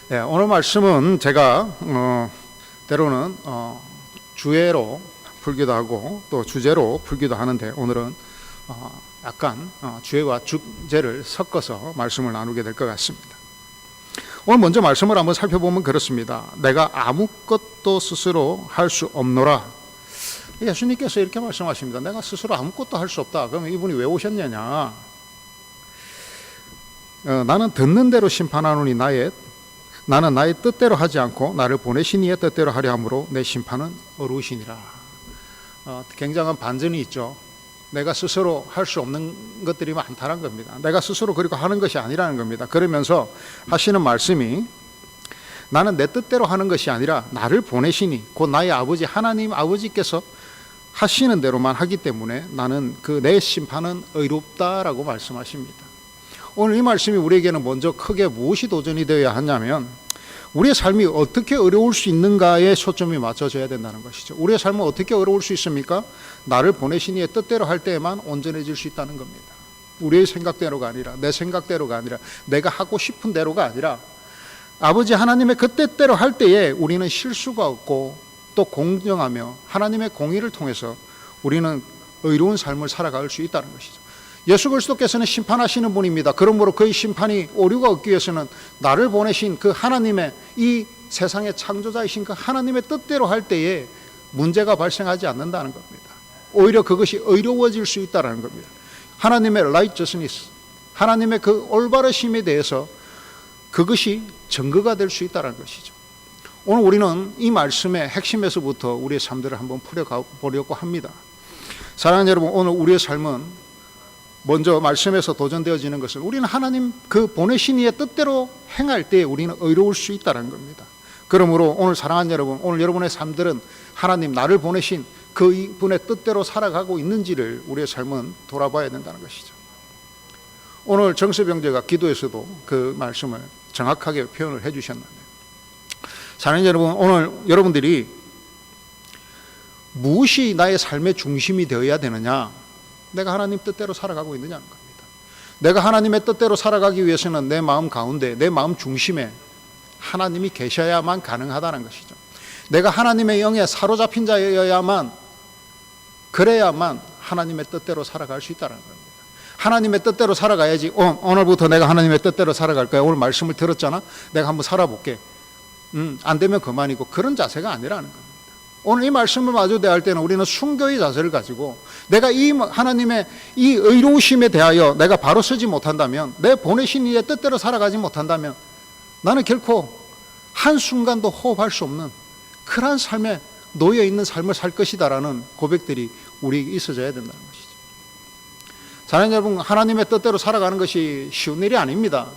네, 오늘 말씀은 제가 때로는 주예로 풀기도 하고 또 주제로 풀기도 하는데, 오늘은 약간 주예와 주제를 섞어서 말씀을 나누게 될 것 같습니다. 오늘 먼저 말씀을 한번 살펴보면 그렇습니다. 내가 아무것도 스스로 할 수 없노라. 예수님께서 이렇게 말씀하십니다. 내가 스스로 아무것도 할 수 없다. 그러면 이분이 왜 오셨느냐? 나는 듣는 대로 심판하노니 나는 나의 뜻대로 하지 않고 나를 보내신 이의 뜻대로 하려 함으로 내 심판은 어루시니라. 굉장한 반전이 있죠. 내가 스스로 할 수 없는 것들이 많다는 겁니다. 내가 스스로 그리고 하는 것이 아니라는 겁니다. 그러면서 하시는 말씀이, 나는 내 뜻대로 하는 것이 아니라 나를 보내시니 곧 나의 아버지 하나님 아버지께서 하시는 대로만 하기 때문에 나는 내 심판은 의롭다라고 말씀하십니다. 오늘 이 말씀이 우리에게는 먼저 크게 무엇이 도전이 되어야 하냐면, 우리의 삶이 어떻게 어려울 수 있는가에 초점이 맞춰져야 된다는 것이죠. 우리의 삶은 어떻게 어려울 수 있습니까? 나를 보내신 이의 뜻대로 할 때에만 온전해질 수 있다는 겁니다. 우리의 생각대로가 아니라, 내 생각대로가 아니라, 내가 하고 싶은 대로가 아니라 아버지 하나님의 그 뜻대로 할 때에 우리는 실수가 없고 또 공정하며 하나님의 공의를 통해서 우리는 의로운 삶을 살아갈 수 있다는 것이죠. 예수 그리스도께서는 심판하시는 분입니다. 그러므로 그의 심판이 오류가 없기 위해서는 나를 보내신 그 하나님의, 이 세상의 창조자이신 그 하나님의 뜻대로 할 때에 문제가 발생하지 않는다는 겁니다. 오히려 그것이 의로워질 수 있다는 겁니다. 하나님의 righteousness, 하나님의 그 올바르심에 대해서 그것이 증거가 될 수 있다는 것이죠. 오늘 우리는 이 말씀의 핵심에서부터 우리의 삶들을 한번 풀어보려고 합니다. 사랑하는 여러분, 오늘 우리의 삶은 먼저 말씀에서 도전되어지는 것은, 우리는 하나님 그 보내신 이의 뜻대로 행할 때 우리는 의로울 수 있다는 겁니다. 그러므로 오늘 사랑하는 여러분, 오늘 여러분의 삶들은 하나님, 나를 보내신 그 분의 뜻대로 살아가고 있는지를 우리의 삶은 돌아봐야 된다는 것이죠. 오늘 정세병제가 기도에서도 그 말씀을 정확하게 표현을 해주셨는데, 사랑하는 여러분, 오늘 여러분들이 무엇이 나의 삶의 중심이 되어야 되느냐? 내가 하나님 뜻대로 살아가고 있느냐는 겁니다. 내가 하나님의 뜻대로 살아가기 위해서는 내 마음 가운데, 내 마음 중심에 하나님이 계셔야만 가능하다는 것이죠. 내가 하나님의 영에 사로잡힌 자여야만, 그래야만 하나님의 뜻대로 살아갈 수 있다는 겁니다. 하나님의 뜻대로 살아가야지, 오늘부터 내가 하나님의 뜻대로 살아갈 거야. 오늘 말씀을 들었잖아, 내가 한번 살아볼게. 안 되면 그만이고, 그런 자세가 아니라는 겁니다. 오늘 이 말씀을 마주 대할 때는 우리는 순교의 자세를 가지고, 내가 이 하나님의 이 의로우심에 대하여 내가 바로 서지 못한다면, 내 보내신 이의 뜻대로 살아가지 못한다면 나는 결코 한순간도 호흡할 수 없는 그러한 삶에 놓여 있는 삶을 살 것이다라는 고백들이 우리에게 있어져야 된다는 것이죠. 사랑하는 여러분, 하나님의 뜻대로 살아가는 것이 쉬운 일이 아닙니다.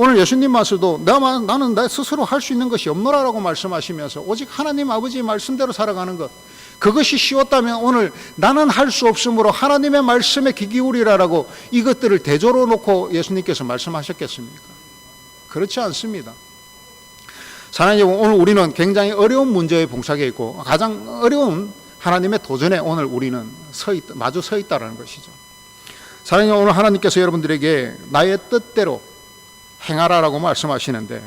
오늘 예수님 말씀도 나는 내 스스로 할 수 있는 것이 없노라라고 말씀하시면서 오직 하나님 아버지의 말씀대로 살아가는 것, 그것이 쉬웠다면 오늘 나는 할 수 없으므로 하나님의 말씀에 귀 기울이라라고 이것들을 대조로 놓고 예수님께서 말씀하셨겠습니까? 그렇지 않습니다. 사랑하는 여러분, 오늘 우리는 굉장히 어려운 문제에 봉착해 있고 가장 어려운 하나님의 도전에 오늘 우리는 마주 서 있다는 것이죠. 사랑하는 여러분, 오늘 하나님께서 여러분들에게 나의 뜻대로 행하라라고 말씀하시는데,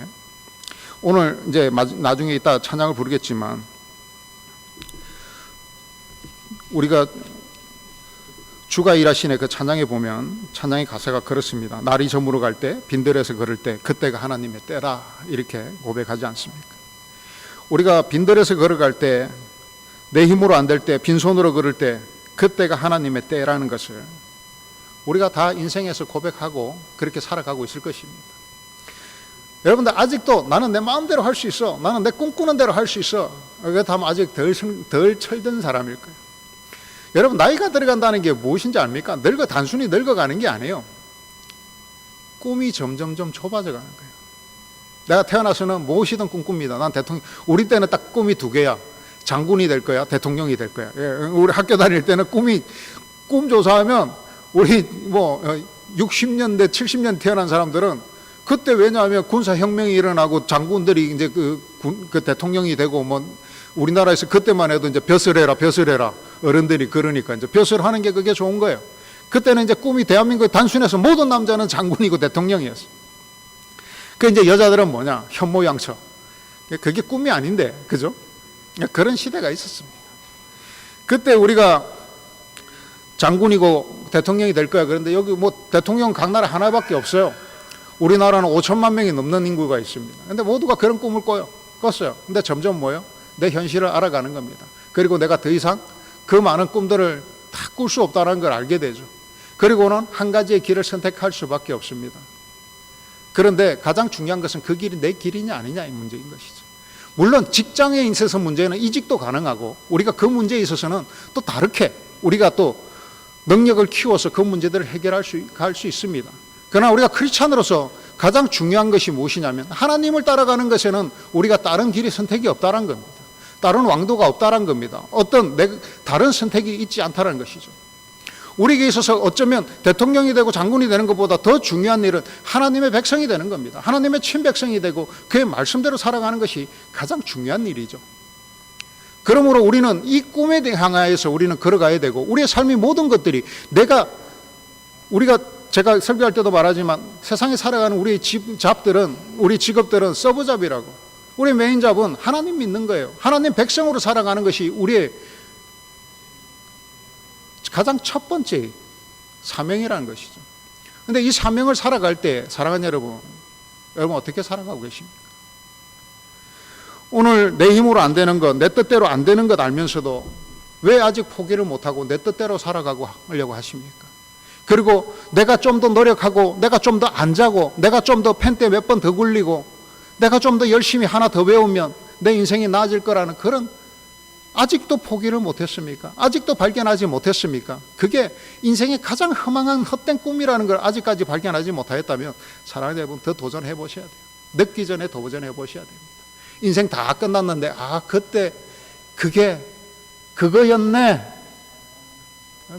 오늘 이제 나중에 이따 찬양을 부르겠지만, 우리가 주가 일하시네 그 찬양에 보면 찬양의 가사가 그렇습니다. 날이 저물어 갈 때, 빈들에서 걸을 때, 그때가 하나님의 때라, 이렇게 고백하지 않습니까? 우리가 빈들에서 걸어갈 때, 내 힘으로 안 될 때, 빈손으로 걸을 때, 그때가 하나님의 때라는 것을 우리가 다 인생에서 고백하고 그렇게 살아가고 있을 것입니다. 여러분들, 아직도 나는 내 마음대로 할 수 있어, 나는 내 꿈꾸는 대로 할 수 있어, 그렇다면 아직 덜 철든 사람일 거예요. 여러분, 나이가 들어간다는 게 무엇인지 압니까? 단순히 늙어가는 게 아니에요. 꿈이 점점점 좁아져 가는 거예요. 내가 태어나서는 무엇이든 꿈꿉니다. 난 대통령, 우리 때는 딱 꿈이 두 개야. 장군이 될 거야, 대통령이 될 거야. 우리 학교 다닐 때는 꿈 조사하면 우리 60년대 70년 태어난 사람들은 그때 왜냐하면 군사혁명이 일어나고 장군들이 이제 그 대통령이 되고 뭐 우리나라에서 그때만 해도 이제 벼슬 해라 어른들이 그러니까 이제 벼슬 하는 게 그게 좋은 거예요. 그때는 이제 꿈이 대한민국에 단순해서 모든 남자는 장군이고 대통령이었어. 그 이제 여자들은 뭐냐? 현모양처. 그게 꿈이 아닌데, 그죠? 그런 시대가 있었습니다. 그때 우리가 장군이고 대통령이 될 거야. 그런데 여기 뭐 대통령 각 나라 하나밖에 없어요. 우리나라는 5천만 명이 넘는 인구가 있습니다. 근데 모두가 그런 꿈을 꿨어요. 근데 점점 뭐예요? 내 현실을 알아가는 겁니다. 그리고 내가 더 이상 그 많은 꿈들을 다 꿀 수 없다는 걸 알게 되죠. 그리고는 한 가지의 길을 선택할 수밖에 없습니다. 그런데 가장 중요한 것은 그 길이 내 길이냐 아니냐의 문제인 것이죠. 물론 직장에 있어서 문제는 이직도 가능하고 우리가 그 문제에 있어서는 또 다르게 우리가 또 능력을 키워서 그 문제들을 해결할 수 있습니다. 그러나 우리가 크리스찬으로서 가장 중요한 것이 무엇이냐면 하나님을 따라가는 것에는 우리가 다른 길이 선택이 없다는 겁니다. 다른 왕도가 없다는 겁니다. 어떤 다른 선택이 있지 않다는 것이죠. 우리에게 있어서 어쩌면 대통령이 되고 장군이 되는 것보다 더 중요한 일은 하나님의 백성이 되는 겁니다. 하나님의 친백성이 되고 그의 말씀대로 살아가는 것이 가장 중요한 일이죠. 그러므로 우리는 이 꿈에 향하여서 우리는 걸어가야 되고 우리의 삶의 모든 것들이 제가 설교할 때도 말하지만 세상에 살아가는 우리 우리 직업들은 서브잡이라고. 우리 메인 잡은 하나님 믿는 거예요. 하나님 백성으로 살아가는 것이 우리의 가장 첫 번째 사명이라는 것이죠. 그런데 이 사명을 살아갈 때 사랑하는 여러분 어떻게 살아가고 계십니까? 오늘 내 힘으로 안 되는 것, 내 뜻대로 안 되는 것 알면서도 왜 아직 포기를 못하고 내 뜻대로 살아가고 하려고 하십니까? 그리고 내가 좀 더 노력하고 내가 좀 더 안 자고 내가 좀 더 펜대 몇 번 더 굴리고 내가 좀 더 열심히 하나 더 배우면 내 인생이 나아질 거라는 그런 아직도 포기를 못했습니까? 아직도 발견하지 못했습니까? 그게 인생의 가장 허망한 헛된 꿈이라는 걸 아직까지 발견하지 못하였다면 사랑하는 여러분 더 도전해 보셔야 돼요. 늦기 전에 도전해 보셔야 됩니다. 인생 다 끝났는데 그때 그게 그거였네.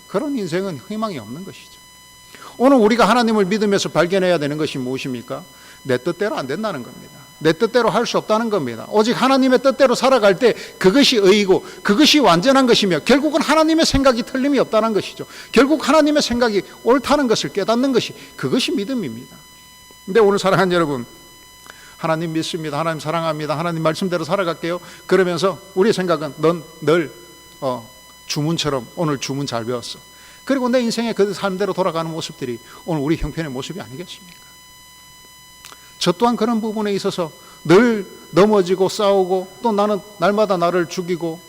그런 인생은 희망이 없는 것이죠. 오늘 우리가 하나님을 믿으면서 발견해야 되는 것이 무엇입니까? 내 뜻대로 안 된다는 겁니다. 내 뜻대로 할 수 없다는 겁니다. 오직 하나님의 뜻대로 살아갈 때 그것이 의이고 그것이 완전한 것이며 결국은 하나님의 생각이 틀림이 없다는 것이죠. 결국 하나님의 생각이 옳다는 것을 깨닫는 것이 그것이 믿음입니다. 근데 오늘 사랑하는 여러분 하나님 믿습니다. 하나님 사랑합니다. 하나님 말씀대로 살아갈게요. 그러면서 우리의 생각은 넌 늘 주문처럼 오늘 주문 잘 배웠어. 그리고 내 인생의 그 삶대로 돌아가는 모습들이 오늘 우리 형편의 모습이 아니겠습니까? 저 또한 그런 부분에 있어서 늘 넘어지고 싸우고 또 나는 날마다 나를 죽이고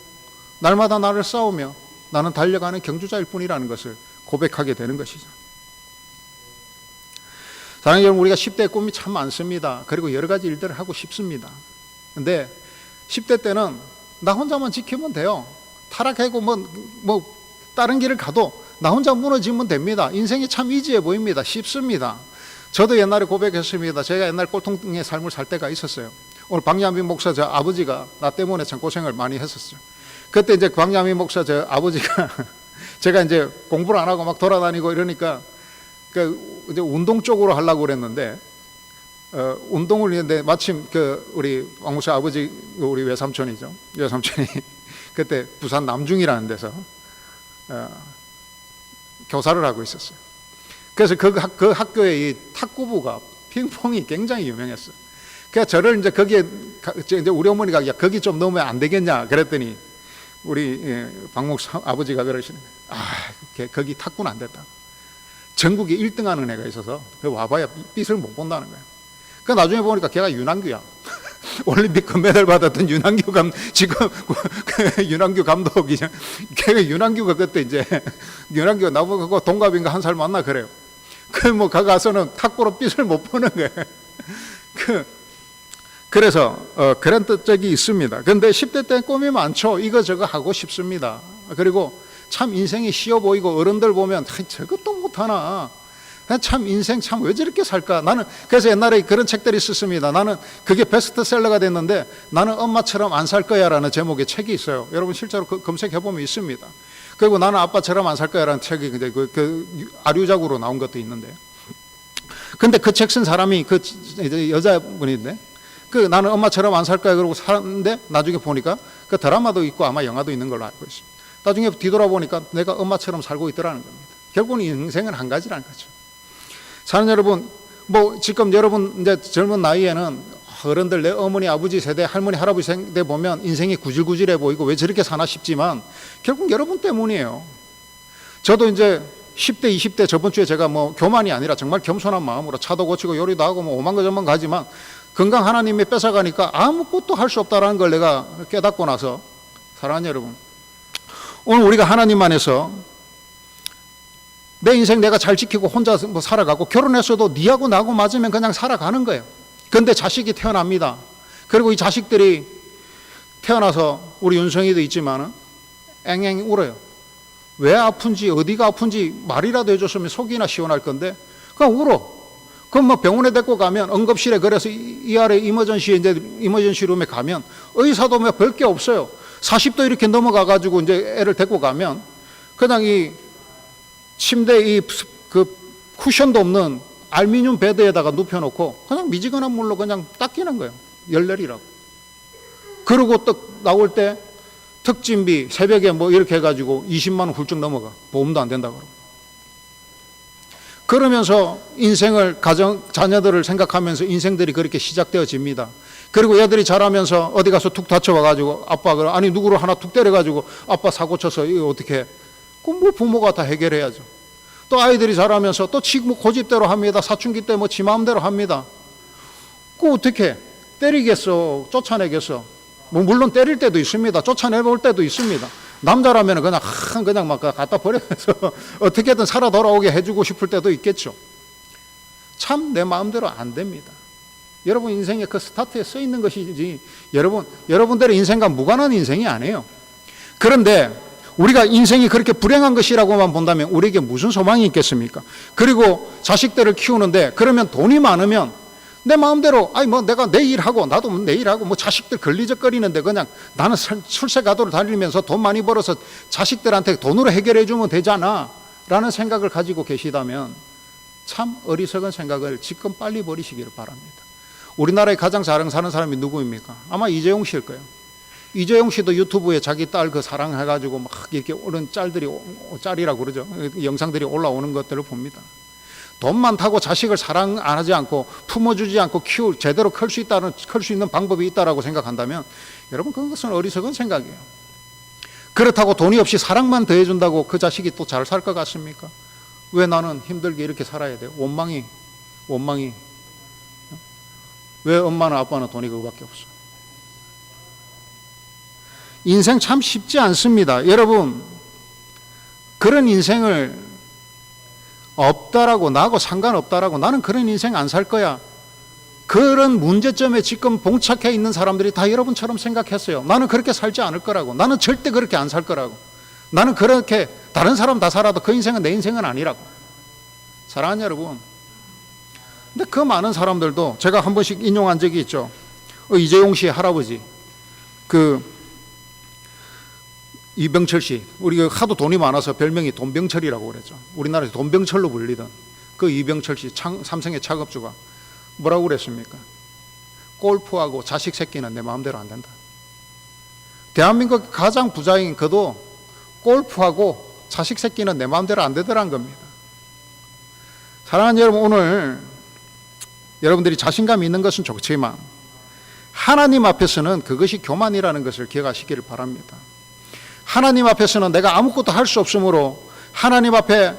날마다 나를 싸우며 나는 달려가는 경주자일 뿐이라는 것을 고백하게 되는 것이죠. 사랑하는 여러분 우리가 10대 꿈이 참 많습니다. 그리고 여러 가지 일들을 하고 싶습니다. 근데 10대 때는 나 혼자만 지키면 돼요. 타락하고 뭐 다른 길을 가도 나 혼자 무너지면 됩니다. 인생이 참 이지해 보입니다. 쉽습니다. 저도 옛날에 고백했습니다. 제가 옛날 꼴통의 삶을 살 때가 있었어요. 오늘 박야민 목사 저 아버지가 나 때문에 참 고생을 많이 했었어요. 그때 이제 박야민 목사 저 아버지가 제가 이제 공부를 안 하고 막 돌아다니고 이러니까 이제 운동 쪽으로 하려고 그랬는데 운동을 했는데 마침 우리 왕 목사 아버지 우리 외삼촌이 그때 부산 남중이라는 데서 교사를 하고 있었어요. 그래서 그 학교의 이 탁구부가 핑퐁이 굉장히 유명했어요. 그래서 저를 이제 거기에 이제 우리 어머니가 야 거기 좀 넣으면 안 되겠냐 그랬더니 우리 박 목사 아버지가 그러시는 거예요. 거기 탁구는 안 됐다. 전국에 1등하는 애가 있어서 와봐야 빛을 못 본다는 거예요. 그 나중에 보니까 걔가 윤한규야. 올림픽 금메달 받았던 윤한규 지금 윤한규 감독이 걔가 윤한규가 그때 이제 윤한규가 나보고 동갑인가 한 살 많나 그래요. 뭐 가서는 탁구로 빛을 못 보는 거예요. 그래서 그런 적이 있습니다. 그런데 10대 때 꿈이 많죠. 이거 저거 하고 싶습니다. 그리고 참 인생이 쉬워 보이고 어른들 보면 저것도 못하나. 참 인생 참 왜 저렇게 살까? 나는 그래서 옛날에 그런 책들이 있었습니다. 나는 그게 베스트셀러가 됐는데 나는 엄마처럼 안 살 거야라는 제목의 책이 있어요. 여러분 실제로 검색해 보면 있습니다. 그리고 나는 아빠처럼 안 살 거야라는 책이 이제 그 아류작으로 나온 것도 있는데 근데 그 책 쓴 사람이 그 여자분인데 나는 엄마처럼 안 살 거야 그러고 살았는데 나중에 보니까 그 드라마도 있고 아마 영화도 있는 걸로 알고 있습니다. 나중에 뒤돌아보니까 내가 엄마처럼 살고 있더라는 겁니다. 결국은 인생은 한 가지라는 거죠. 사는 여러분, 뭐 지금 여러분 이제 젊은 나이에는 어른들 내 어머니 아버지 세대 할머니 할아버지 세대 보면 인생이 구질구질해 보이고 왜 저렇게 사나 싶지만 결국 여러분 때문이에요. 저도 이제 10대 20대 저번 주에 제가 뭐 교만이 아니라 정말 겸손한 마음으로 차도 고치고 요리도 하고 뭐 오만 거 저만 가지만 건강 하나님이 뺏어가니까 아무것도 할 수 없다라는 걸 내가 깨닫고 나서 사랑하는 여러분, 오늘 우리가 하나님 안에서 내 인생 내가 잘 지키고 혼자 뭐 살아가고 결혼했어도 니하고 나하고 맞으면 그냥 살아가는 거예요. 그런데 자식이 태어납니다. 그리고 이 자식들이 태어나서 우리 윤성이도 있지만 앵앵 울어요. 왜 아픈지 어디가 아픈지 말이라도 해줬으면 속이나 시원할 건데 그냥 울어. 그럼 뭐 병원에 데리고 가면 응급실에 그래서 이 아래 이머전시에 이제 이머전시 룸에 가면 의사도 뭐 별 게 없어요. 40도 이렇게 넘어가 가지고 이제 애를 데리고 가면 그냥 이 침대 이 그 쿠션도 없는 알루미늄 베드에다가 눕혀놓고 그냥 미지근한 물로 그냥 닦이는 거예요. 열내리라고. 그러고 또 나올 때 특진비 새벽에 뭐 이렇게 해가지고 20만 원 훌쩍 넘어가. 보험도 안 된다 그러고. 그러면서 인생을 자녀들을 생각하면서 인생들이 그렇게 시작되어집니다. 그리고 애들이 자라면서 어디 가서 툭 다쳐와가지고 아빠가 아니 누구를 하나 툭 때려가지고 아빠 사고 쳐서 이거 어떻게 해? 그럼 뭐 부모가 다 해결해야죠. 또 아이들이 자라면서 또 뭐 고집대로 합니다. 사춘기 때 뭐 지 마음대로 합니다. 그 어떻게 때리겠어? 쫓아내겠어? 뭐 물론 때릴 때도 있습니다. 쫓아내볼 때도 있습니다. 남자라면 그냥 막 갖다 버려서 어떻게든 살아 돌아오게 해주고 싶을 때도 있겠죠. 참 내 마음대로 안 됩니다. 여러분 인생의 그 스타트에 써 있는 것이지 여러분들의 인생과 무관한 인생이 아니에요. 그런데 우리가 인생이 그렇게 불행한 것이라고만 본다면 우리에게 무슨 소망이 있겠습니까? 그리고 자식들을 키우는데 그러면 돈이 많으면 내 마음대로 아니 뭐 내가 내 일하고 나도 내 일하고 뭐 자식들 걸리적거리는데 그냥 나는 출세가도를 달리면서 돈 많이 벌어서 자식들한테 돈으로 해결해 주면 되잖아 라는 생각을 가지고 계시다면 참 어리석은 생각을 지금 빨리 버리시기를 바랍니다. 우리나라에 가장 잘 사는 사람이 누구입니까? 아마 이재용 씨일 거예요. 이재용 씨도 유튜브에 자기 딸 그 사랑해가지고 막 이렇게 오른 짤이라고 그러죠. 영상들이 올라오는 것들을 봅니다. 돈 많다고 자식을 사랑 안 하지 않고 품어주지 않고 제대로 클 수 있는 방법이 있다라고 생각한다면 여러분 그것은 어리석은 생각이에요. 그렇다고 돈이 없이 사랑만 더해준다고 그 자식이 또 잘 살 것 같습니까? 왜 나는 힘들게 이렇게 살아야 돼요? 원망이 왜 엄마나 아빠는 돈이 그거밖에 없어? 인생 참 쉽지 않습니다. 여러분 그런 인생을 없다라고 나하고 상관없다라고 나는 그런 인생 안 살 거야. 그런 문제점에 지금 봉착해 있는 사람들이 다 여러분처럼 생각했어요. 나는 그렇게 살지 않을 거라고. 나는 절대 그렇게 안 살 거라고. 나는 그렇게 다른 사람 다 살아도 그 인생은 내 인생은 아니라고. 사랑하는 여러분, 근데 그 많은 사람들도 제가 한 번씩 인용한 적이 있죠. 이재용 씨의 할아버지 이병철 씨, 우리가 하도 돈이 많아서 별명이 돈병철이라고 그랬죠. 우리나라에서 돈병철로 불리던 그 이병철 씨, 삼성의 창업주가 뭐라고 그랬습니까? 골프하고 자식 새끼는 내 마음대로 안 된다. 대한민국 가장 부자인 그도 골프하고 자식 새끼는 내 마음대로 안 되더란 겁니다. 사랑하는 여러분, 오늘 여러분들이 자신감이 있는 것은 좋지만 하나님 앞에서는 그것이 교만이라는 것을 기억하시기를 바랍니다. 하나님 앞에서는 내가 아무것도 할 수 없으므로 하나님 앞에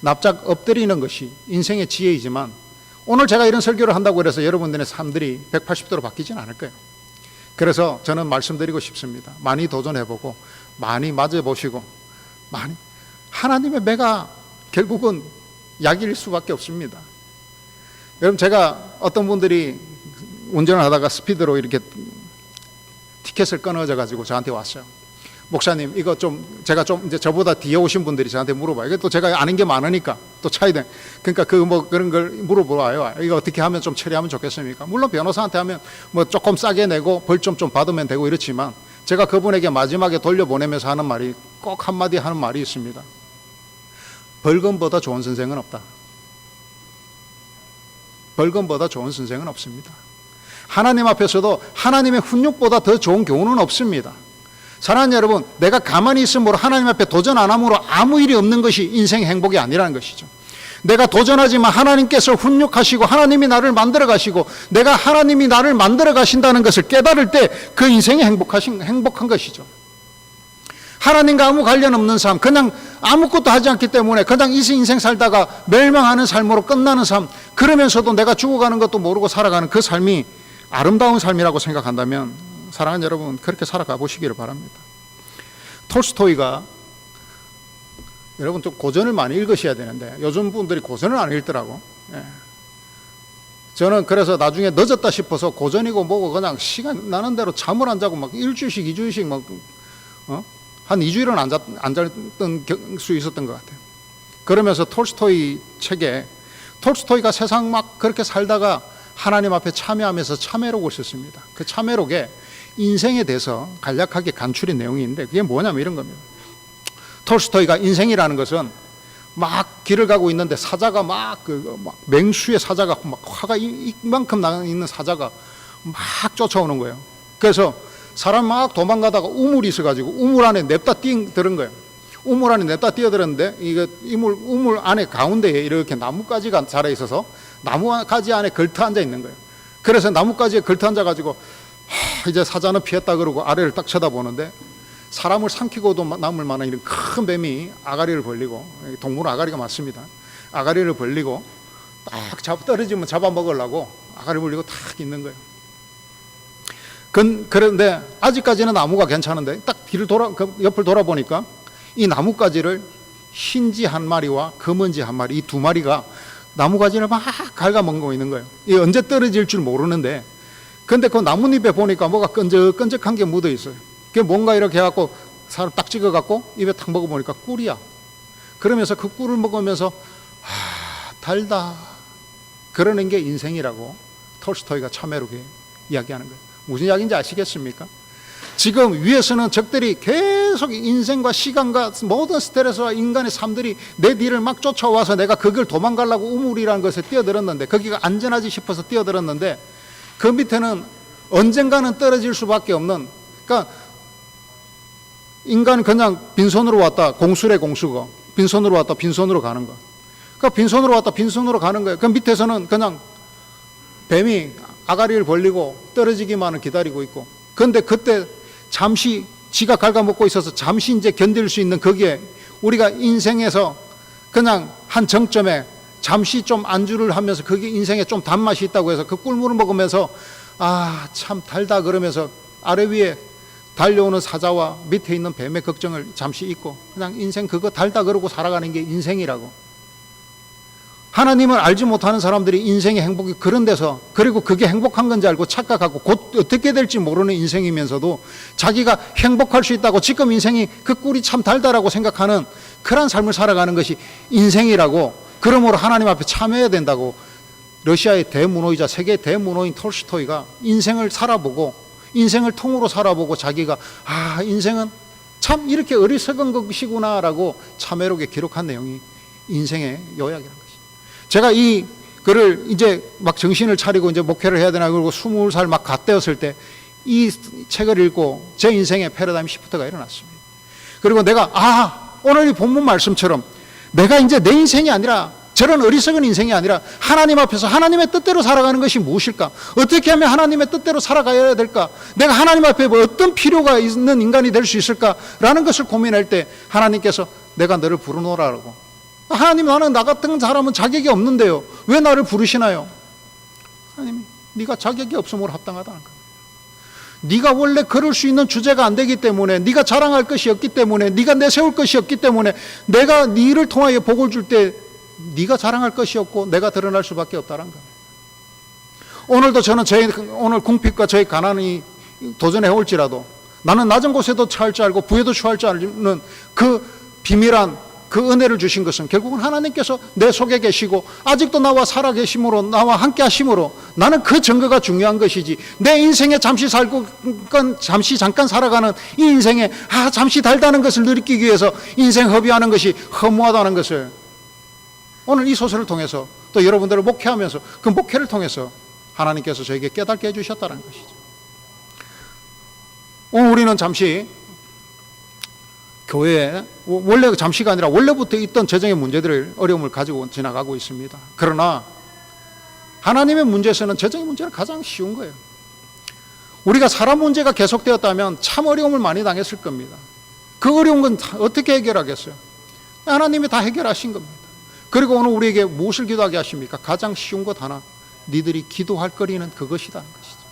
납작 엎드리는 것이 인생의 지혜이지만 오늘 제가 이런 설교를 한다고 해서 여러분들의 삶들이 180도로 바뀌지는 않을 거예요. 그래서 저는 말씀드리고 싶습니다. 많이 도전해보고 많이 맞아보시고 하나님의 매가 결국은 약일 수밖에 없습니다. 여러분 제가 어떤 분들이 운전을 하다가 스피드로 이렇게 티켓을 끊어져 가지고 저한테 왔어요. 목사님 이거 제가 이제 저보다 뒤에 오신 분들이 저한테 물어봐요. 이게 또 제가 아는 게 많으니까 또 차이돼. 그러니까 그런 걸 물어봐요. 이거 어떻게 하면 좀 처리하면 좋겠습니까? 물론 변호사한테 하면 뭐 조금 싸게 내고 벌 좀 받으면 되고 이렇지만 제가 그분에게 마지막에 돌려보내면서 하는 말이 꼭 한마디 하는 말이 있습니다. 벌금보다 좋은 선생은 없다. 벌금보다 좋은 선생은 없습니다. 하나님 앞에서도 하나님의 훈육보다 더 좋은 교훈은 없습니다. 사랑하는 여러분, 내가 가만히 있음으로 하나님 앞에 도전 안 함으로 아무 일이 없는 것이 인생의 행복이 아니라는 것이죠. 내가 도전하지만 하나님께서 훈육하시고 하나님이 나를 만들어 가시고 내가 하나님이 나를 만들어 가신다는 것을 깨달을 때 그 인생이 행복한 것이죠. 하나님과 아무 관련 없는 삶, 그냥 아무것도 하지 않기 때문에 그냥 이 인생 살다가 멸망하는 삶으로 끝나는 삶, 그러면서도 내가 죽어가는 것도 모르고 살아가는 그 삶이 아름다운 삶이라고 생각한다면 사랑하는 여러분, 그렇게 살아가 보시기를 바랍니다. 톨스토이가, 여러분 좀 고전을 많이 읽으셔야 되는데 요즘 분들이 고전을 안 읽더라고. 저는 그래서 나중에 늦었다 싶어서 고전이고 뭐고 그냥 시간 나는 대로 잠을 안 자고 막 일주일씩 2주일씩 막 한 2주일은 안 잤던 수 있었던 것 같아요. 그러면서 톨스토이 책에 톨스토이가 세상 막 그렇게 살다가 하나님 앞에 참회하면서 참회록을 썼습니다. 그 참회록에 인생에 대해서 간략하게 간추린 내용이 있는데 그게 뭐냐면 이런 겁니다. 톨스토이가 인생이라는 것은 막 길을 가고 있는데 사자가 막 맹수의 사자가 막 화가 이만큼 나 있는 사자가 막 쫓아오는 거예요. 그래서 사람 막 도망가다가 우물이 있어가지고 우물 안에 냅다 뛰어들은 거예요. 우물 안에 냅다 뛰어들었는데 이거 우물 안에 가운데에 이렇게 나뭇가지가 자라 있어서 나뭇가지 안에 걸터 앉아 있는 거예요. 그래서 나뭇가지에 걸터 앉아가지고 이제 사자는 피했다 그러고 아래를 딱 쳐다보는데 사람을 삼키고도 남을 만한 이런 큰 뱀이 아가리를 벌리고, 동물은 아가리가 많습니다. 아가리를 벌리고 딱 떨어지면 잡아먹으려고 아가리 벌리고 딱 있는 거예요. 그런데 아직까지는 나무가 괜찮은데 딱 옆을 돌아보니까 이 나뭇가지를 흰지 한 마리와 검은지 한 마리, 이 두 마리가 나뭇가지를 막 갉아먹고 있는 거예요. 이 언제 떨어질 줄 모르는데, 근데 그 나뭇잎에 보니까 뭐가 끈적끈적한 게 묻어 있어요. 그게 뭔가 이렇게 해갖고 사람 딱 찍어갖고 입에 탁 먹어보니까 꿀이야. 그러면서 그 꿀을 먹으면서 달다, 그러는 게 인생이라고 톨스토이가 참회록에 이야기하는 거예요. 무슨 이야기인지 아시겠습니까? 지금 위에서는 적들이 계속 인생과 시간과 모든 스트레스와 인간의 삶들이 내 뒤를 막 쫓아와서 내가 그걸 도망가려고 우물이라는 것에 뛰어들었는데, 거기가 안전하지 싶어서 뛰어들었는데 그 밑에는 언젠가는 떨어질 수밖에 없는, 그러니까 인간은 그냥 빈손으로 왔다, 공수래 공수고 빈손으로 왔다 빈손으로 가는 거. 그러니까 빈손으로 왔다 빈손으로 가는 거예요. 그 밑에서는 그냥 뱀이 아가리를 벌리고 떨어지기만을 기다리고 있고, 그런데 그때 잠시 지가 갉아먹고 있어서 잠시 이제 견딜 수 있는 거기에 우리가 인생에서 그냥 한 정점에 잠시 좀 안주를 하면서 그게 인생에 좀 단맛이 있다고 해서 그 꿀물을 먹으면서 참 달다 그러면서 아래 위에 달려오는 사자와 밑에 있는 뱀의 걱정을 잠시 잊고 그냥 인생 그거 달다 그러고 살아가는 게 인생이라고. 하나님을 알지 못하는 사람들이 인생의 행복이 그런 데서, 그리고 그게 행복한 건지 알고 착각하고 곧 어떻게 될지 모르는 인생이면서도 자기가 행복할 수 있다고 지금 인생이 그 꿀이 참 달다라고 생각하는 그런 삶을 살아가는 것이 인생이라고, 그러므로 하나님 앞에 참여해야 된다고 러시아의 대문호이자 세계의 대문호인 톨스토이가 인생을 살아보고 인생을 통으로 살아보고 자기가 인생은 참 이렇게 어리석은 것이구나라고 참회록에 기록한 내용이 인생의 요약이라는 것입니다. 제가 이 글을 이제 막 정신을 차리고 이제 목회를 해야 되나 그러고 20살 막 갓되었을 때 이 책을 읽고 제 인생의 패러다임 시프트가 일어났습니다. 그리고 내가 오늘 이 본문 말씀처럼 내가 이제 내 인생이 아니라, 저런 어리석은 인생이 아니라 하나님 앞에서 하나님의 뜻대로 살아가는 것이 무엇일까? 어떻게 하면 하나님의 뜻대로 살아가야 될까? 내가 하나님 앞에 어떤 필요가 있는 인간이 될 수 있을까라는 것을 고민할 때 하나님께서 내가 너를 부르노라라고. 하나님, 나는 나 같은 사람은 자격이 없는데요, 왜 나를 부르시나요? 하나님, 네가 자격이 없음으로 합당하다는 거예요. 네가 원래 그럴 수 있는 주제가 안 되기 때문에, 네가 자랑할 것이 없기 때문에, 네가 내세울 것이 없기 때문에 내가 네를 통하여 복을 줄 때 네가 자랑할 것이 없고 내가 드러날 수밖에 없다는 거예요. 오늘도 저는 오늘 궁핍과 저의 가난이 도전해 올지라도 나는 낮은 곳에도 처할 줄 알고 부에도 처할 줄 아는 그 비밀한 그 은혜를 주신 것은 결국은 하나님께서 내 속에 계시고 아직도 나와 살아 계심으로, 나와 함께 하심으로 나는 그 증거가 중요한 것이지, 내 인생에 잠시 살고 잠시 잠깐 살아가는 이 인생에 잠시 달다는 것을 느끼기 위해서 인생 허비하는 것이 허무하다는 것을 오늘 이 소설을 통해서 또 여러분들을 목회하면서 그 목회를 통해서 하나님께서 저에게 깨닫게 해주셨다는 것이죠. 오늘 우리는 잠시 교회에 원래 잠시가 아니라 원래부터 있던 재정의 문제들을 어려움을 가지고 지나가고 있습니다. 그러나 하나님의 문제에서는 재정의 문제는 가장 쉬운 거예요. 우리가 사람 문제가 계속되었다면 참 어려움을 많이 당했을 겁니다. 그 어려운 건 어떻게 해결하겠어요? 하나님이 다 해결하신 겁니다. 그리고 오늘 우리에게 무엇을 기도하게 하십니까? 가장 쉬운 것 하나, 니들이 기도할 거리는 그것이라는 것이죠.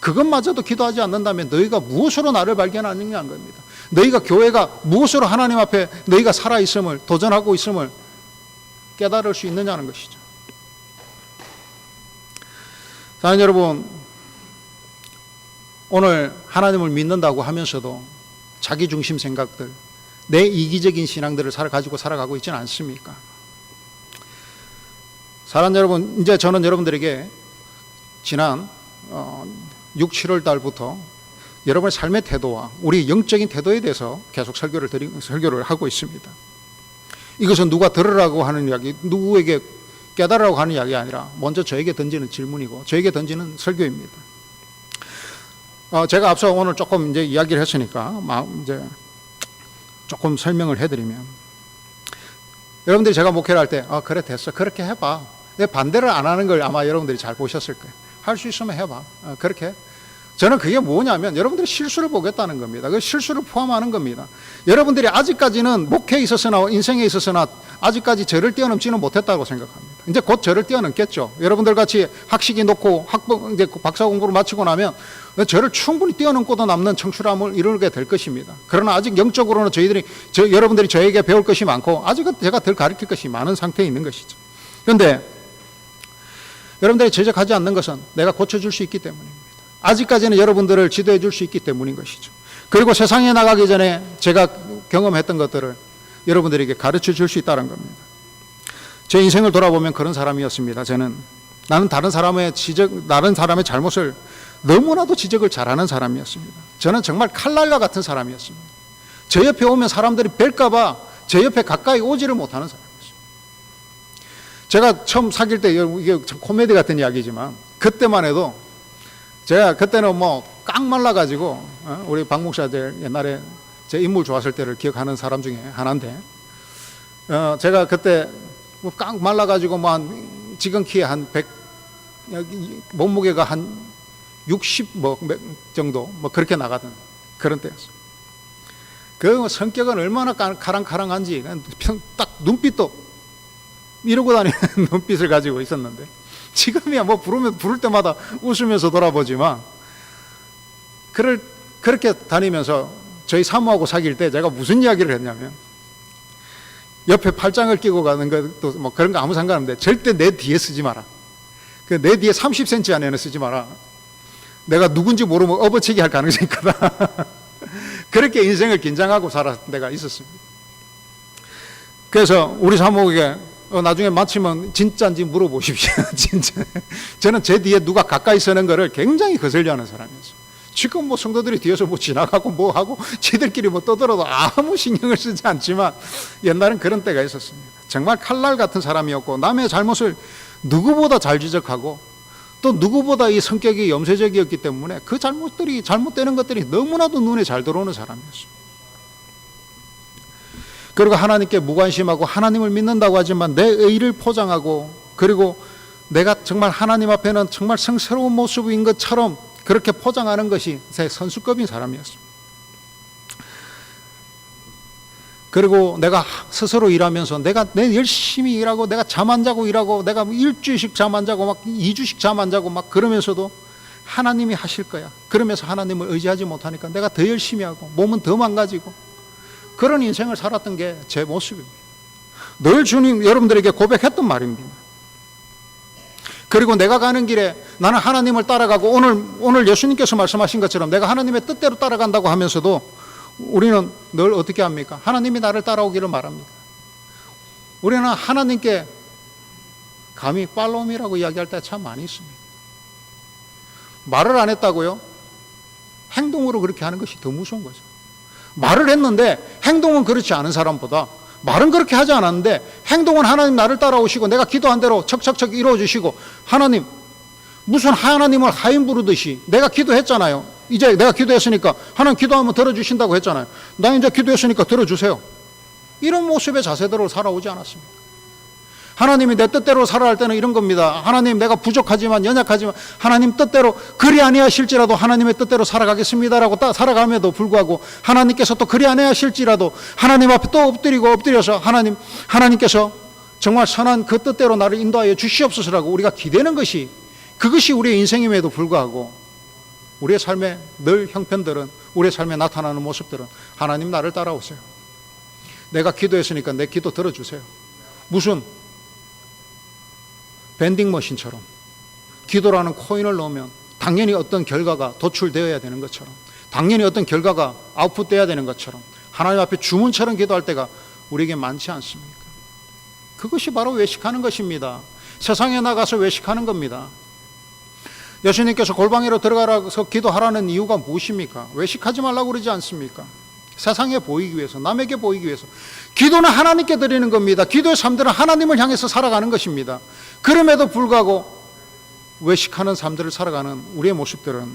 그것마저도 기도하지 않는다면 너희가 무엇으로 나를 발견하느냐 한 겁니다. 너희가 교회가 무엇으로 하나님 앞에 너희가 살아있음을, 도전하고 있음을 깨달을 수 있느냐는 것이죠. 사랑하는 여러분, 오늘 하나님을 믿는다고 하면서도 자기중심 생각들, 내 이기적인 신앙들을 가지고 살아가고 있지는 않습니까? 사랑하는 여러분, 이제 저는 여러분들에게 지난 6, 7월 달부터 여러분의 삶의 태도와 우리 영적인 태도에 대해서 계속 설교를 하고 있습니다. 이것은 누가 들으라고 하는 이야기, 누구에게 깨달으라고 하는 이야기가 아니라 먼저 저에게 던지는 질문이고 저에게 던지는 설교입니다. 제가 앞서 오늘 조금 이제 이야기를 했으니까 이제 조금 설명을 해드리면, 여러분들이 제가 목회를 할 때 그래 됐어, 그렇게 해봐. 내 반대를 안 하는 걸 아마 여러분들이 잘 보셨을 거예요. 할 수 있으면 해봐. 그렇게. 저는 그게 뭐냐면 여러분들이 실수를 보겠다는 겁니다. 그 실수를 포함하는 겁니다. 여러분들이 아직까지는 목회에 있어서나 인생에 있어서나 아직까지 저를 뛰어넘지는 못했다고 생각합니다. 이제 곧 저를 뛰어넘겠죠. 여러분들 같이 학식이 높고 이제 박사 공부를 마치고 나면 저를 충분히 뛰어넘고도 남는 청출함을 이루게 될 것입니다. 그러나 아직 영적으로는 여러분들이 저에게 배울 것이 많고 아직은 제가 덜 가르칠 것이 많은 상태에 있는 것이죠. 그런데 여러분들이 지적하지 않는 것은 내가 고쳐줄 수 있기 때문입니다. 아직까지는 여러분들을 지도해 줄 수 있기 때문인 것이죠. 그리고 세상에 나가기 전에 제가 경험했던 것들을 여러분들에게 가르쳐 줄 수 있다는 겁니다. 제 인생을 돌아보면 그런 사람이었습니다. 나는 다른 사람의 잘못을 너무나도 지적을 잘하는 사람이었습니다. 저는 정말 칼날과 같은 사람이었습니다. 제 옆에 오면 사람들이 뵐까봐 제 옆에 가까이 오지를 못하는 사람이었어요. 제가 처음 사귈 때, 이게 참 코미디 같은 이야기지만 그때만 해도 제가 그때는 깡 말라가지고 우리 박 목사들 옛날에 제 인물 좋았을 때를 기억하는 사람 중에 하나인데, 제가 그때 깡 말라가지고 지금 키에 한 100, 몸무게가 한 60 정도 그렇게 나가던 그런 때였어요. 그 성격은 얼마나 가랑가랑한지 딱 눈빛도 이러고 다니는 눈빛을 가지고 있었는데, 지금이야 부를 때마다 웃으면서 돌아보지만 그렇게 다니면서 저희 사모하고 사귈 때 제가 무슨 이야기를 했냐면, 옆에 팔짱을 끼고 가는 것도 그런 거 아무 상관없는데 절대 내 뒤에 쓰지 마라. 내 뒤에 30cm 안에는 쓰지 마라. 내가 누군지 모르면 업어치기 할 가능성이 크다. 그렇게 인생을 긴장하고 살았던 때가 있었습니다. 그래서 우리 사모에게 나중에 마치면 진짜인지 물어보십시오. 진짜. 저는 제 뒤에 누가 가까이 서는 거를 굉장히 거슬려 하는 사람이었어요. 지금 성도들이 뒤에서 지나가고 하고 지들끼리 떠들어도 아무 신경을 쓰지 않지만 옛날엔 그런 때가 있었습니다. 정말 칼날 같은 사람이었고 남의 잘못을 누구보다 잘 지적하고 또 누구보다 이 성격이 염세적이었기 때문에 그 잘못되는 것들이 너무나도 눈에 잘 들어오는 사람이었습니다. 그리고 하나님께 무관심하고 하나님을 믿는다고 하지만 내 의를 포장하고, 그리고 내가 정말 하나님 앞에는 정말 성스러운 모습인 것처럼 그렇게 포장하는 것이 제 선수급인 사람이었습니다. 그리고 내가 스스로 일하면서 내가 열심히 일하고 내가 잠 안 자고 일하고 내가 일주일씩 잠 안 자고 2주씩 잠 안 자고 그러면서도 하나님이 하실 거야. 그러면서 하나님을 의지하지 못하니까 내가 더 열심히 하고 몸은 더 망가지고 그런 인생을 살았던 게 제 모습입니다. 늘 주님 여러분들에게 고백했던 말입니다. 그리고 내가 가는 길에 나는 하나님을 따라가고 오늘 예수님께서 말씀하신 것처럼 내가 하나님의 뜻대로 따라간다고 하면서도 우리는 늘 어떻게 합니까? 하나님이 나를 따라오기를 말합니다. 우리는 하나님께 감히 팔로우미라고 이야기할 때 참 많이 있습니다. 말을 안 했다고요? 행동으로 그렇게 하는 것이 더 무서운 거죠. 말을 했는데 행동은 그렇지 않은 사람보다 말은 그렇게 하지 않았는데 행동은 하나님 나를 따라오시고 내가 기도한 대로 척척척 이루어주시고, 하나님 무슨 하나님을 하인 부르듯이 내가 기도했잖아요. 이제 내가 기도했으니까 하나님 기도하면 들어주신다고 했잖아요. 나 이제 기도했으니까 들어주세요. 이런 모습의 자세대로 살아오지 않았습니까? 하나님이 내 뜻대로 살아갈 때는 이런 겁니다. 하나님 내가 부족하지만 연약하지만 하나님 뜻대로 그리 아니하실지라도 하나님의 뜻대로 살아가겠습니다라고 살아감에도 불구하고, 하나님께서 또 그리 아니하실지라도 하나님 앞에 또 엎드려서 하나님께서 정말 선한 그 뜻대로 나를 인도하여 주시옵소서라고 우리가 기대는 것이, 그것이 우리의 인생임에도 불구하고 우리의 삶의 늘 형편들은, 우리의 삶에 나타나는 모습들은 하나님 나를 따라오세요. 내가 기도했으니까 내 기도 들어주세요. 무슨 밴딩머신처럼 기도라는 코인을 넣으면 당연히 어떤 결과가 도출되어야 되는 것처럼, 당연히 어떤 결과가 아웃풋돼야 되는 것처럼 하나님 앞에 주문처럼 기도할 때가 우리에게 많지 않습니까? 그것이 바로 외식하는 것입니다. 세상에 나가서 외식하는 겁니다. 예수님께서 골방으로 들어가라서 기도하라는 이유가 무엇입니까? 외식하지 말라고 그러지 않습니까? 세상에 보이기 위해서, 남에게 보이기 위해서. 기도는 하나님께 드리는 겁니다. 기도의 삶들은 하나님을 향해서 살아가는 것입니다. 그럼에도 불구하고 외식하는 삶들을 살아가는 우리의 모습들은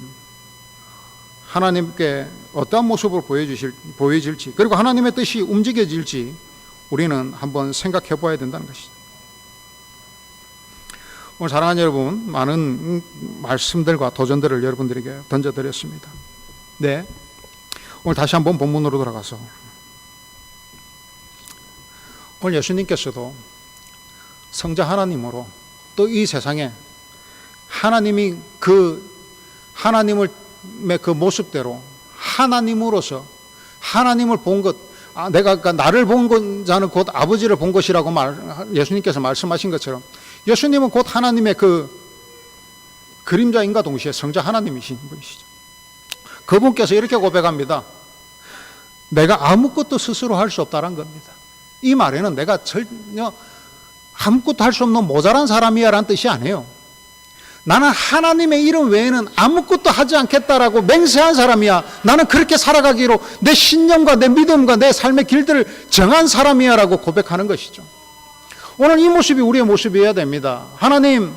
하나님께 어떠한 모습으로 보여질지, 그리고 하나님의 뜻이 움직여질지 우리는 한번 생각해 봐야 된다는 것이죠. 오늘 사랑하는 여러분, 많은 말씀들과 도전들을 여러분들에게 던져드렸습니다. 네, 오늘 다시 한번 본문으로 돌아가서, 오늘 예수님께서도 성자 하나님으로 또 이 세상에 하나님이 하나님의 그 모습대로 하나님으로서 하나님을 본 것, 내가 나를 본 자는 곧 아버지를 본 것이라고 예수님께서 말씀하신 것처럼, 예수님은 곧 하나님의 그 그림자인과 동시에 성자 하나님이신 분이시죠. 그분께서 이렇게 고백합니다. 내가 아무것도 스스로 할 수 없다는 겁니다. 이 말에는 내가 전혀 아무것도 할 수 없는 모자란 사람이야 라는 뜻이 아니에요. 나는 하나님의 이름 외에는 아무것도 하지 않겠다라고 맹세한 사람이야. 나는 그렇게 살아가기로 내 신념과 내 믿음과 내 삶의 길들을 정한 사람이야 라고 고백하는 것이죠. 오늘 이 모습이 우리의 모습이어야 됩니다. 하나님,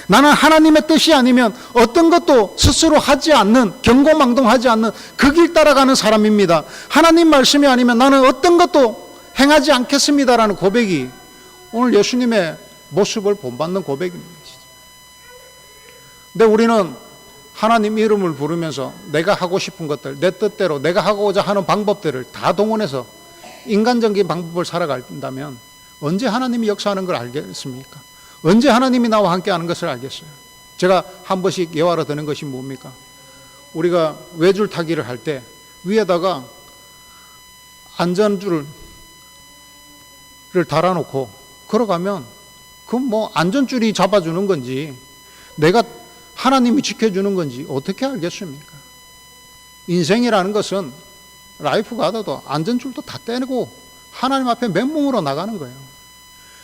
나는 하나님의 뜻이 아니면 어떤 것도 스스로 하지 않는, 경고망동하지 않는 그 길 따라가는 사람입니다. 하나님 말씀이 아니면 나는 어떤 것도 행하지 않겠습니다라는 고백이 오늘 예수님의 모습을 본받는 고백입니다. 근데 우리는 하나님 이름을 부르면서 내가 하고 싶은 것들, 내 뜻대로 내가 하고자 하는 방법들을 다 동원해서 인간적인 방법을 살아간다면 언제 하나님이 역사하는 걸 알겠습니까? 언제 하나님이 나와 함께 하는 것을 알겠어요? 제가 한 번씩 예화로 드는 것이 뭡니까? 우리가 외줄 타기를 할 때 위에다가 안전줄을 달아놓고 걸어가면 그 뭐 안전줄이 잡아주는 건지 내가 하나님이 지켜주는 건지 어떻게 알겠습니까? 인생이라는 것은 라이프 가더도 안전줄도 다 떼고 하나님 앞에 맨몸으로 나가는 거예요.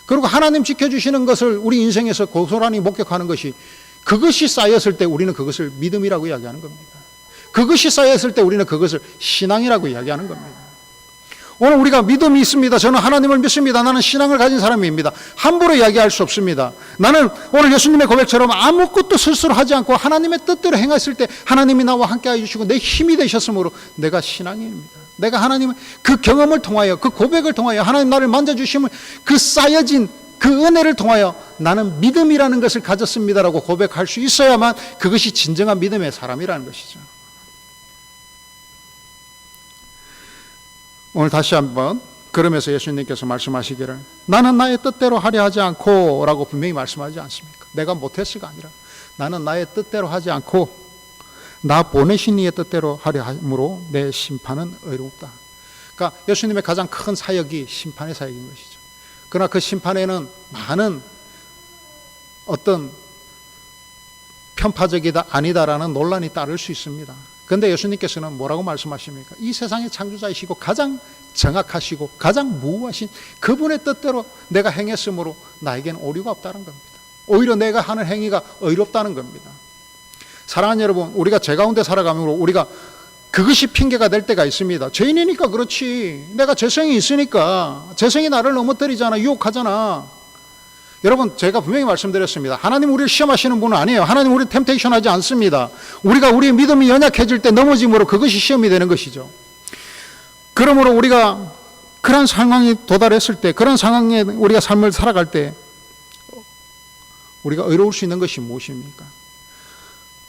그리고 하나님 지켜주시는 것을 우리 인생에서 고스란히 목격하는 것이, 그것이 쌓였을 때 우리는 그것을 믿음이라고 이야기하는 겁니다. 그것이 쌓였을 때 우리는 그것을 신앙이라고 이야기하는 겁니다. 오늘 우리가 믿음이 있습니다. 저는 하나님을 믿습니다. 나는 신앙을 가진 사람입니다. 함부로 이야기할 수 없습니다. 나는 오늘 예수님의 고백처럼 아무것도 스스로 하지 않고 하나님의 뜻대로 행했을 때 하나님이 나와 함께 해주시고 내 힘이 되셨으므로 내가 신앙인입니다. 내가 하나님의 그 경험을 통하여, 그 고백을 통하여, 하나님 나를 만져주심을, 그 쌓여진 그 은혜를 통하여 나는 믿음이라는 것을 가졌습니다라고 고백할 수 있어야만 그것이 진정한 믿음의 사람이라는 것이죠. 오늘 다시 한번 그러면서 예수님께서 말씀하시기를 나는 나의 뜻대로 하려 하지 않고 라고 분명히 말씀하지 않습니까? 내가 못했을가 아니라 나는 나의 뜻대로 하지 않고 나 보내신 이의 뜻대로 하려 함으로 내 심판은 의롭다. 그러니까 예수님의 가장 큰 사역이 심판의 사역인 것이죠. 그러나 그 심판에는 많은 어떤 편파적이다 아니다라는 논란이 따를 수 있습니다. 그런데 예수님께서는 뭐라고 말씀하십니까? 이 세상의 창조자이시고 가장 정확하시고 가장 무하신 그분의 뜻대로 내가 행했으므로 나에게는 오류가 없다는 겁니다. 오히려 내가 하는 행위가 의롭다는 겁니다. 사랑하는 여러분, 우리가 제 가운데 살아가므로 우리가 그것이 핑계가 될 때가 있습니다. 죄인이니까 그렇지. 내가 죄성이 있으니까. 죄성이 나를 넘어뜨리잖아. 유혹하잖아. 여러분, 제가 분명히 말씀드렸습니다. 하나님 우리를 시험하시는 분은 아니에요. 하나님 우리를 템테이션 하지 않습니다. 우리가 우리의 믿음이 연약해질 때 넘어짐으로 그것이 시험이 되는 것이죠. 그러므로 우리가 그런 상황에 도달했을 때, 그런 상황에 우리가 삶을 살아갈 때 우리가 의로울 수 있는 것이 무엇입니까?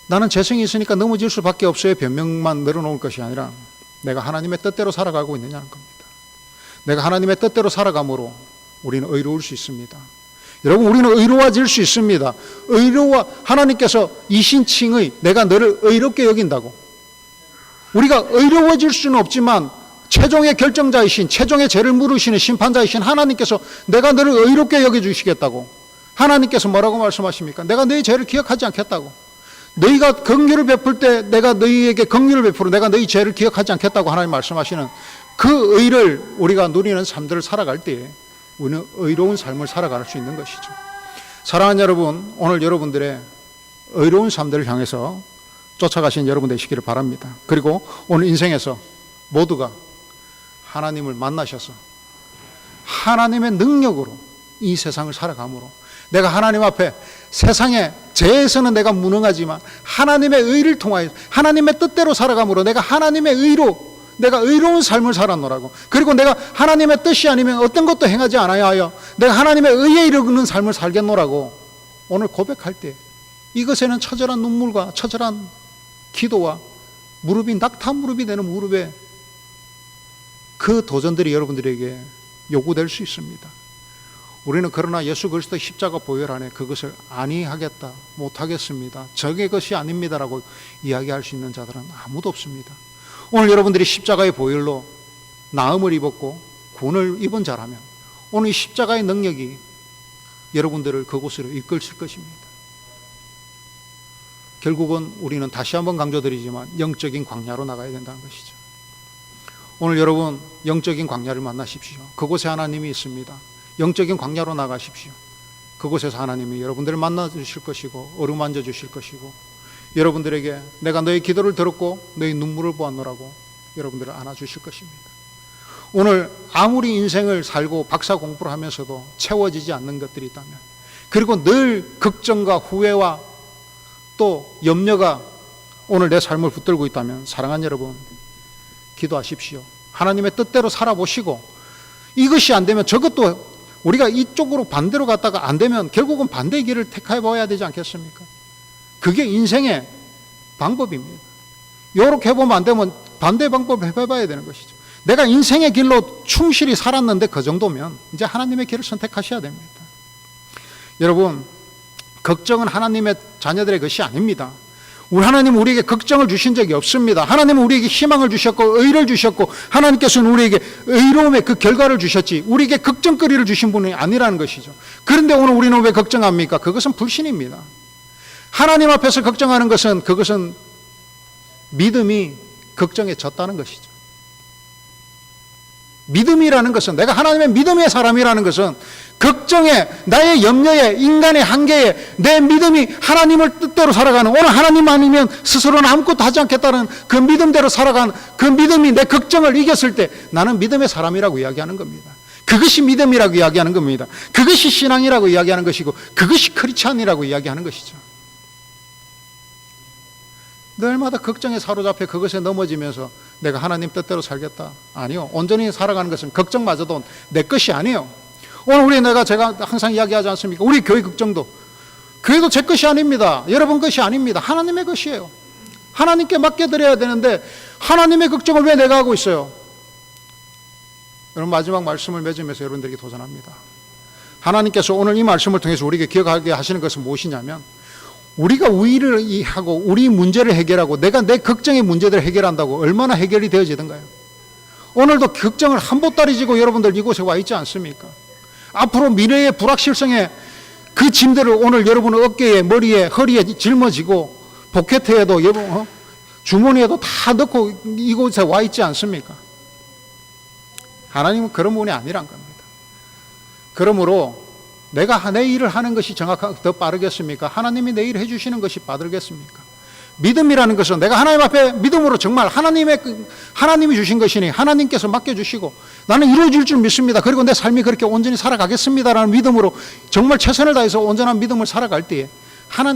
나는 재성이 있으니까 넘어질 수밖에 없어요. 변명만 늘어놓을 것이 아니라 내가 하나님의 뜻대로 살아가고 있느냐는 겁니다. 내가 하나님의 뜻대로 살아감으로 우리는 의로울 수 있습니다. 여러분, 우리는 의로워질 수 있습니다. 하나님께서 이신칭의 내가 너를 의롭게 여긴다고. 우리가 의로워질 수는 없지만 최종의 결정자이신, 최종의 죄를 물으시는 심판자이신 하나님께서 내가 너를 의롭게 여겨주시겠다고. 하나님께서 뭐라고 말씀하십니까? 내가 너희 죄를 기억하지 않겠다고. 너희가 긍휼을 베풀 때 내가 너희에게 긍휼을 베풀어 내가 너희 죄를 기억하지 않겠다고 하나님 말씀하시는 그 의를 우리가 누리는 삶들을 살아갈 때에 우리는 의로운 삶을 살아갈 수 있는 것이죠. 사랑하는 여러분, 오늘 여러분들의 의로운 삶들을 향해서 쫓아가신 여러분 되시기를 바랍니다. 그리고 오늘 인생에서 모두가 하나님을 만나셔서 하나님의 능력으로 이 세상을 살아감으로 내가 하나님 앞에 세상의 죄에서는 내가 무능하지만 하나님의 의를 통하여 하나님의 뜻대로 살아감으로 내가 하나님의 의로 내가 의로운 삶을 살았노라고. 그리고 내가 하나님의 뜻이 아니면 어떤 것도 행하지 않아야 하여 내가 하나님의 의에 이르는 삶을 살겠노라고 오늘 고백할 때 이것에는 처절한 눈물과 처절한 기도와 무릎이 낙타 무릎이 되는 무릎에 그 도전들이 여러분들에게 요구될 수 있습니다. 우리는 그러나 예수 그리스도 십자가 보혈 안에 그것을 아니하겠다, 못하겠습니다, 저게 것이 아닙니다라고 이야기할 수 있는 자들은 아무도 없습니다. 오늘 여러분들이 십자가의 보혈로 나음을 입었고 구원을 입은 자라면 오늘 이 십자가의 능력이 여러분들을 그곳으로 이끌칠 것입니다. 결국은 우리는 다시 한번 강조드리지만 영적인 광야로 나가야 된다는 것이죠. 오늘 여러분 영적인 광야를 만나십시오. 그곳에 하나님이 있습니다. 영적인 광야로 나가십시오. 그곳에서 하나님이 여러분들을 만나주실 것이고 어루만져 주실 것이고 여러분들에게 내가 너의 기도를 들었고 너의 눈물을 보았노라고 여러분들을 안아주실 것입니다. 오늘 아무리 인생을 살고 박사 공부를 하면서도 채워지지 않는 것들이 있다면, 그리고 늘 걱정과 후회와 또 염려가 오늘 내 삶을 붙들고 있다면, 사랑하는 여러분, 기도하십시오. 하나님의 뜻대로 살아보시고 이것이 안 되면 저것도 우리가 이쪽으로 반대로 갔다가 안 되면 결국은 반대의 길을 택해 봐야 되지 않겠습니까? 그게 인생의 방법입니다. 이렇게 해보면 안 되면 반대 방법을 해봐야 되는 것이죠. 내가 인생의 길로 충실히 살았는데 그 정도면 이제 하나님의 길을 선택하셔야 됩니다. 여러분, 걱정은 하나님의 자녀들의 것이 아닙니다. 우리 하나님은 우리에게 걱정을 주신 적이 없습니다. 하나님은 우리에게 희망을 주셨고 의를 주셨고 하나님께서는 우리에게 의로움의 그 결과를 주셨지 우리에게 걱정거리를 주신 분이 아니라는 것이죠. 그런데 오늘 우리는 왜 걱정합니까? 그것은 불신입니다. 하나님 앞에서 걱정하는 것은 그것은 믿음이 걱정에 졌다는 것이죠. 믿음이라는 것은, 내가 하나님의 믿음의 사람이라는 것은 걱정에, 나의 염려에, 인간의 한계에 내 믿음이 하나님을 뜻대로 살아가는, 오늘 하나님 아니면 스스로는 아무것도 하지 않겠다는 그 믿음대로 살아가는 그 믿음이 내 걱정을 이겼을 때 나는 믿음의 사람이라고 이야기하는 겁니다. 그것이 믿음이라고 이야기하는 겁니다. 그것이 신앙이라고 이야기하는 것이고 그것이 크리스찬이라고 이야기하는 것이죠. 늘마다 걱정에 사로잡혀 그것에 넘어지면서 내가 하나님 뜻대로 살겠다. 아니요. 온전히 살아가는 것은 걱정마저도 내 것이 아니에요. 오늘 제가 항상 이야기하지 않습니까? 우리 교회 걱정도 그래도 제 것이 아닙니다. 여러분 것이 아닙니다. 하나님의 것이에요. 하나님께 맡겨드려야 되는데 하나님의 걱정을 왜 내가 하고 있어요? 여러분, 마지막 말씀을 맺으면서 여러분들에게 도전합니다. 하나님께서 오늘 이 말씀을 통해서 우리에게 기억하게 하시는 것은 무엇이냐면, 우리가 우위를 하고 우리 문제를 해결하고 내가 내 걱정의 문제들을 해결한다고 얼마나 해결이 되어지던가요? 오늘도 걱정을 한 보따리 지고 여러분들 이곳에 와 있지 않습니까? 앞으로 미래의 불확실성에 그 짐들을 오늘 여러분의 어깨에, 머리에, 허리에 짊어지고 포켓에도 주머니에도 다 넣고 이곳에 와 있지 않습니까? 하나님은 그런 분이 아니란 겁니다. 그러므로 내가 내 일을 하는 것이 더 빠르겠습니까? 하나님이 내 일을 해주시는 것이 빠르겠습니까? 믿음이라는 것은 내가 하나님 앞에 믿음으로 정말 하나님이 주신 것이니 하나님께서 맡겨주시고 나는 이루어질 줄 믿습니다. 그리고 내 삶이 그렇게 온전히 살아가겠습니다라는 믿음으로 정말 최선을 다해서 온전한 믿음을 살아갈 때에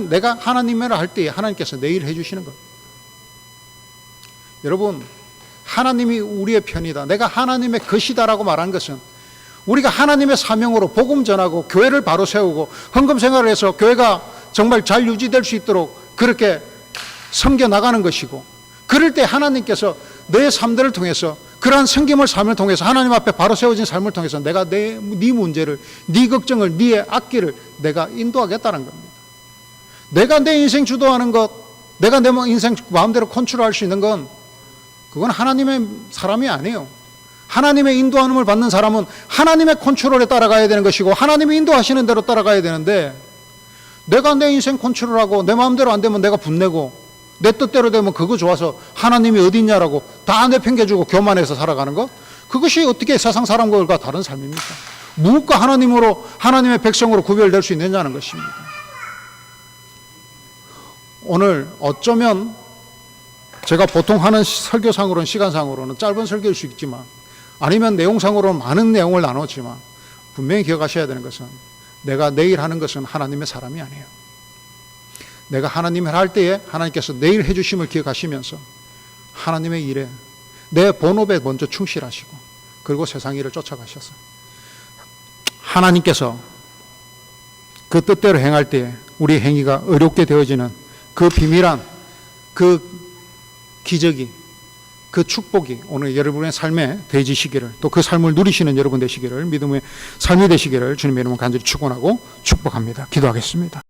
내가 하나님이라 할 때에 하나님께서 내 일을 해주시는 것. 여러분, 하나님이 우리의 편이다, 내가 하나님의 것이다라고 말한 것은 우리가 하나님의 사명으로 복음 전하고 교회를 바로 세우고 헌금 생활을 해서 교회가 정말 잘 유지될 수 있도록 그렇게 섬겨 나가는 것이고, 그럴 때 하나님께서 내 삶들을 통해서 그러한 섬김을 삶을 통해서 하나님 앞에 바로 세워진 삶을 통해서 내가 네 문제를, 네 걱정을, 네 악기를 내가 인도하겠다는 겁니다. 내가 내 인생 주도하는 것, 내가 내 인생 마음대로 컨트롤할 수 있는 건 그건 하나님의 사람이 아니에요. 하나님의 인도함을 받는 사람은 하나님의 컨트롤에 따라가야 되는 것이고 하나님이 인도하시는 대로 따라가야 되는데, 내가 내 인생 컨트롤하고 내 마음대로 안 되면 내가 분내고 내 뜻대로 되면 그거 좋아서 하나님이 어디 있냐라고 다 내팽개주고 교만해서 살아가는 것, 그것이 어떻게 세상 사람들과 다른 삶입니까? 무엇과 하나님으로, 하나님의 백성으로 구별될 수 있느냐는 것입니다. 오늘 어쩌면 제가 보통 하는 설교상으로는, 시간상으로는 짧은 설교일 수 있지만, 아니면 내용상으로는 많은 내용을 나눴지만, 분명히 기억하셔야 되는 것은 내가 내일 하는 것은 하나님의 사람이 아니에요. 내가 하나님을 할 때에 하나님께서 내일 해주심을 기억하시면서 하나님의 일에, 내 본업에 먼저 충실하시고 그리고 세상 일을 쫓아가셔서 하나님께서 그 뜻대로 행할 때에 우리의 행위가 의롭게 되어지는 그 비밀한 그 기적이, 그 축복이 오늘 여러분의 삶에 되어지시기를, 또 그 삶을 누리시는 여러분 되시기를, 믿음의 삶이 되시기를 주님의 이름으로 간절히 축원하고 축복합니다. 기도하겠습니다.